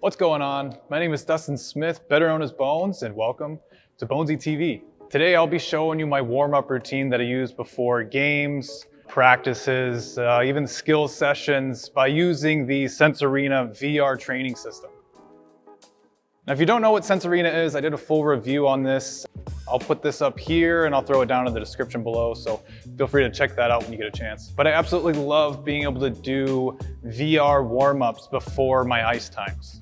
What's going on? My name is Dustin Smith, better known as Bones, and welcome to BonesyTV. Today I'll be showing you my warm-up routine that I use before games, practices, even skill sessions by using the Sensorina VR training system. Now, if you don't know what Sensorina is, I did a full review on this. I'll put this up here and I'll throw it down in the description below, so feel free to check that out when you get a chance. But I absolutely love being able to do VR warm-ups before my ice times.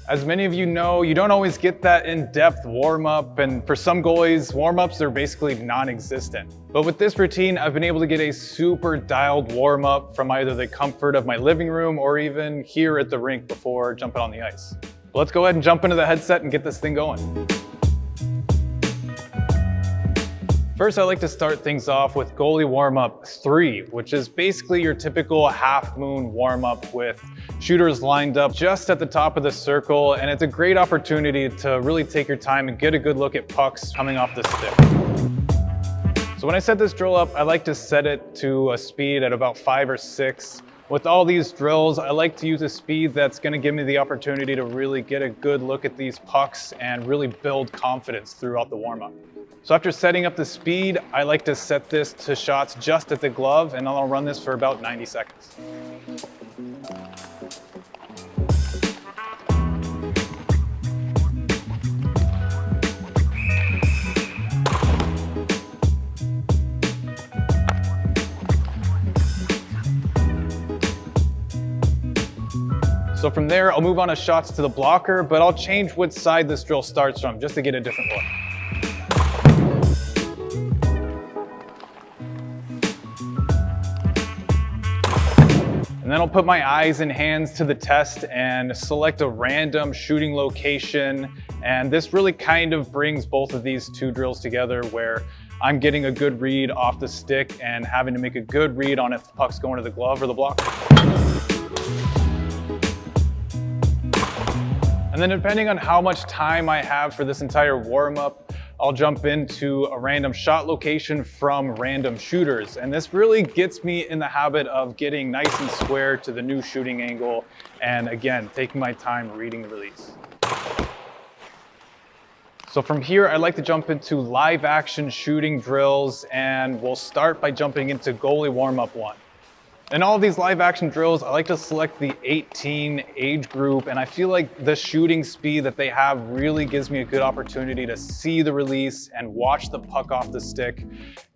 As many of you know, you don't always get that in-depth warm-up, and for some goalies, warm-ups are basically non-existent. But with this routine, I've been able to get a super dialed warm-up from either the comfort of my living room or even here at the rink before jumping on the ice. Let's go ahead and jump into the headset and get this thing going. First, I like to start things off with Goalie Warmup 3, which is basically your typical half-moon warm-up with shooters lined up just at the top of the circle, and it's a great opportunity to really take your time and get a good look at pucks coming off the stick. So when I set this drill up, I like to set it to a speed at about 5 or 6. With all these drills, I like to use a speed that's going to give me the opportunity to really get a good look at these pucks and really build confidence throughout the warm-up. So after setting up the speed, I like to set this to shots just at the glove, and I'll run this for about 90 seconds. So from there, I'll move on to shots to the blocker, but I'll change which side this drill starts from just to get a different look. And then I'll put my eyes and hands to the test and select a random shooting location. And this really kind of brings both of these two drills together where I'm getting a good read off the stick and having to make a good read on if the puck's going to the glove or the blocker. And then depending on how much time I have for this entire warm-up, I'll jump into a random shot location from random shooters. And this really gets me in the habit of getting nice and square to the new shooting angle. And again, taking my time reading the release. So from here, I like to jump into live action shooting drills, and we'll start by jumping into Goalie Warmup 1. In all of these live action drills, I like to select the 18 age group, and I feel like the shooting speed that they have really gives me a good opportunity to see the release and watch the puck off the stick.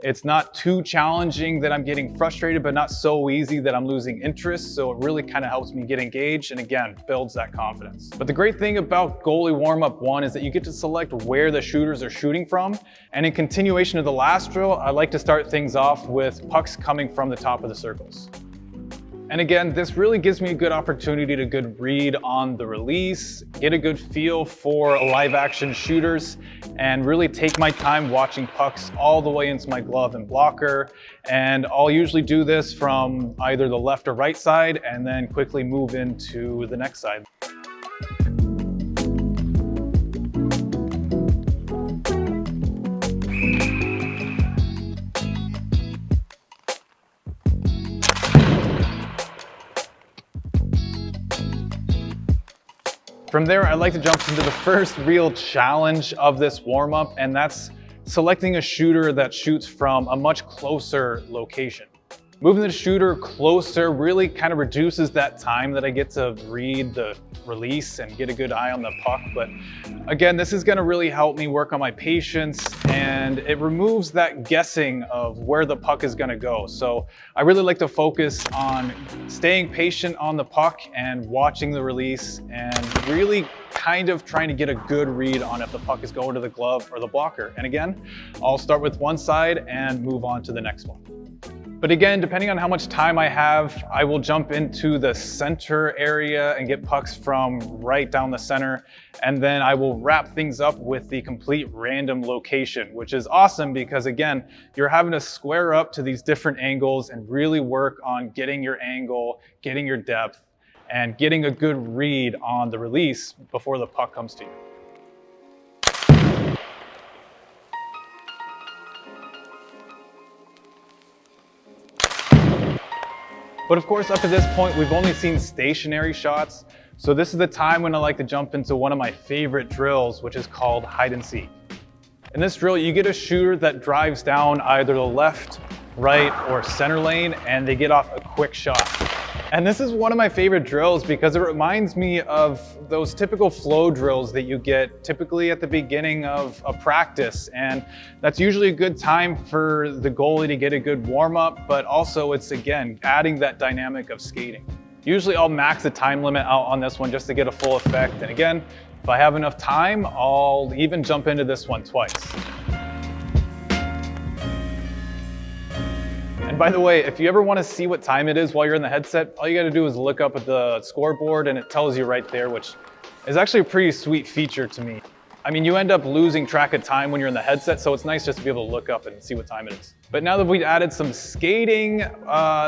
It's not too challenging that I'm getting frustrated, but not so easy that I'm losing interest, so it really kind of helps me get engaged and again, builds that confidence. But the great thing about Goalie Warmup 1 is that you get to select where the shooters are shooting from, and in continuation of the last drill, I like to start things off with pucks coming from the top of the circles. And again, this really gives me a good opportunity to good read on the release, get a good feel for live action shooters, and really take my time watching pucks all the way into my glove and blocker. And I'll usually do this from either the left or right side and then quickly move into the next side. From there, I like to jump into the first real challenge of this warm-up, and that's selecting a shooter that shoots from a much closer location. Moving the shooter closer really kind of reduces that time that I get to read the release and get a good eye on the puck. But again, this is gonna really help me work on my patience, and it removes that guessing of where the puck is gonna go. So I really like to focus on staying patient on the puck and watching the release and really kind of trying to get a good read on if the puck is going to the glove or the blocker. And again, I'll start with one side and move on to the next one. But again, depending on how much time I have, I will jump into the center area and get pucks from right down the center. And then I will wrap things up with the complete random location, which is awesome because again, you're having to square up to these different angles and really work on getting your angle, getting your depth, and getting a good read on the release before the puck comes to you. But of course, up to this point, we've only seen stationary shots. So this is the time when I like to jump into one of my favorite drills, which is called hide and seek. In this drill, you get a shooter that drives down either the left, right, or center lane, and they get off a quick shot. And this is one of my favorite drills because it reminds me of those typical flow drills that you get typically at the beginning of a practice. And that's usually a good time for the goalie to get a good warm up, but also it's, again, adding that dynamic of skating. Usually I'll max the time limit out on this one just to get a full effect. And again, if I have enough time, I'll even jump into this one twice. And by the way, if you ever want to see what time it is while you're in the headset, all you got to do is look up at the scoreboard and it tells you right there, which is actually a pretty sweet feature to me. I mean, you end up losing track of time when you're in the headset, so it's nice just to be able to look up and see what time it is. But now that we've added some skating,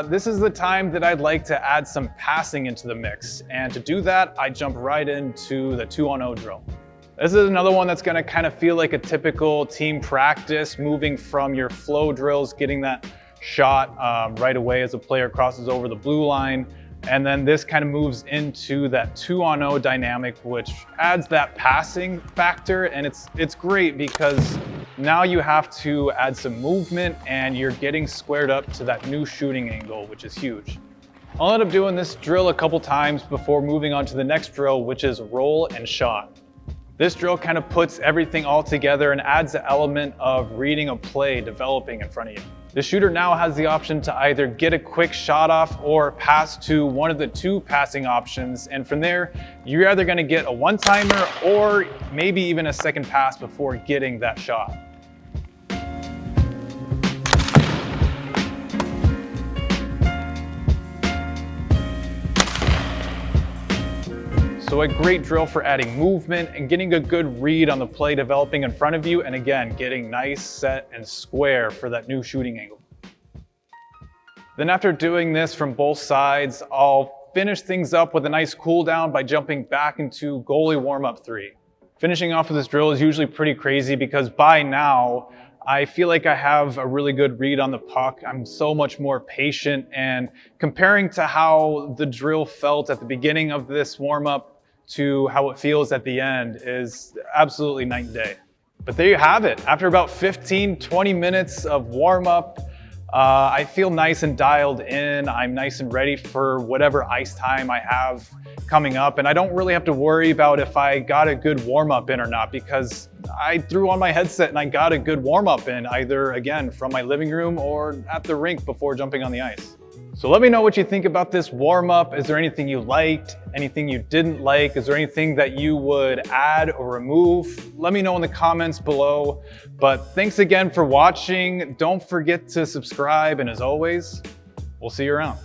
this is the time that I'd like to add some passing into the mix. And to do that, I jump right into the 2-on-0 drill. This is another one that's gonna kind of feel like a typical team practice, moving from your flow drills, getting that shot right away as a player crosses over the blue line. And then this kind of moves into that 2-on-0 dynamic, which adds that passing factor. And it's great because now you have to add some movement and you're getting squared up to that new shooting angle, which is huge. I'll end up doing this drill a couple times before moving on to the next drill, which is roll and shot. This drill kind of puts everything all together and adds the element of reading a play developing in front of you. The shooter now has the option to either get a quick shot off or pass to one of the two passing options. And from there, you're either going to get a one-timer or maybe even a second pass before getting that shot. So a great drill for adding movement and getting a good read on the play developing in front of you, and again, getting nice, set, and square for that new shooting angle. Then after doing this from both sides, I'll finish things up with a nice cool down by jumping back into goalie warm-up 3. Finishing off with this drill is usually pretty crazy because by now, I feel like I have a really good read on the puck. I'm so much more patient, and comparing to how the drill felt at the beginning of this warm-up to how it feels at the end is absolutely night and day. But there you have it. After about 15-20 minutes of warm-up, I feel nice and dialed in. I'm nice and ready for whatever ice time I have coming up. And I don't really have to worry about if I got a good warm-up in or not, because I threw on my headset and I got a good warm-up in, either, again, from my living room or at the rink before jumping on the ice. So let me know what you think about this warm-up. Is there anything you liked? Anything you didn't like? Is there anything that you would add or remove? Let me know in the comments below. But thanks again for watching. Don't forget to subscribe, and as always, we'll see you around.